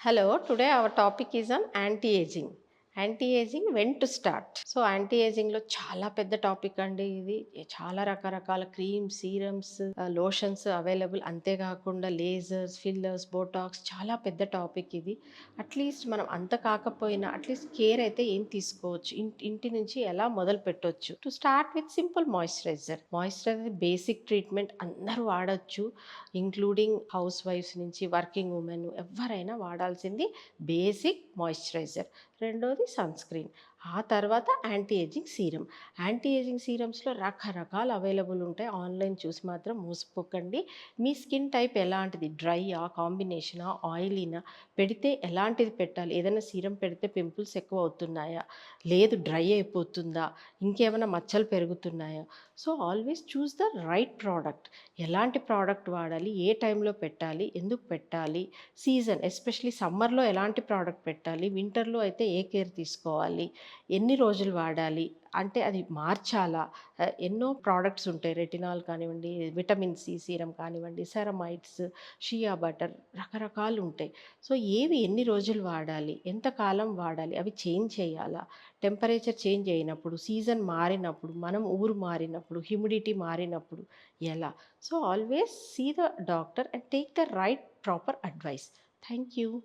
Hello, today our topic is on anti-aging. Anti aging when to start. So యాంటీ-ఏజింగ్లో చాలా పెద్ద topic అండి ఇది. చాలా రకరకాల క్రీమ్స్, సీరమ్స్, లోషన్స్ అవైలబుల్. అంతేకాకుండా లేజర్స్, ఫిల్లర్స్, బోటాక్స్, చాలా పెద్ద టాపిక్ ఇది. అట్లీస్ట్ మనం అంత కాకపోయినా అట్లీస్ట్ కేర్ అయితే ఏం తీసుకోవచ్చు, ఇంటి నుంచి ఎలా మొదలు పెట్టవచ్చు. To start with simple moisturiser. Moisturiser basic treatment అందరూ వాడచ్చు, ఇంక్లూడింగ్ హౌస్ వైఫ్స్ నుంచి వర్కింగ్ ఉమెన్ ఎవరైనా వాడాల్సింది బేసిక్ మాయిశ్చరైజర్. రెండోది సన్ స్క్రీన్. ఆ తర్వాత anti aging serum. Anti aging సీరమ్స్లో రకరకాలు అవైలబుల్ ఉంటాయి. ఆన్లైన్ చూసి మాత్రం మోసపోకండి. మీ స్కిన్ టైప్ ఎలాంటిది, డ్రైయా, కాంబినేషనా, ఆయిలీనా, పెడితే ఎలాంటిది పెట్టాలి, ఏదైనా సీరం పెడితే పింపుల్స్ ఎక్కువ అవుతున్నాయా, లేదు డ్రై అయిపోతుందా, ఇంకేమైనా మచ్చలు పెరుగుతున్నాయా. So always choose the right product. ఎలాంటి ప్రోడక్ట్ వాడాలి, ఏ టైంలో పెట్టాలి, ఎందుకు పెట్టాలి, సీజన్ ఎస్పెషలీ సమ్మర్లో ఎలాంటి ప్రోడక్ట్ పెట్టాలి, వింటర్లో అయితే ఏ కేర్ తీసుకోవాలి, ఎన్ని రోజులు వాడాలి, అంటే అది మార్చాలా. ఎన్నో ప్రోడక్ట్స్ ఉంటాయి, రెటినాల్ కానివ్వండి, విటమిన్ సి సీరం కానివ్వండి, సెరమైడ్స్, షియా బటర్, రకరకాలు ఉంటాయి. సో ఏవి ఎన్ని రోజులు వాడాలి, ఎంతకాలం వాడాలి, అవి చేంజ్ చేయాలా, టెంపరేచర్ చేంజ్ అయినప్పుడు, సీజన్ మారినప్పుడు, మనం ఊరు మారినప్పుడు, హ్యూమిడిటీ మారినప్పుడు ఎలా. So always see the doctor and take the right proper advice. Thank you.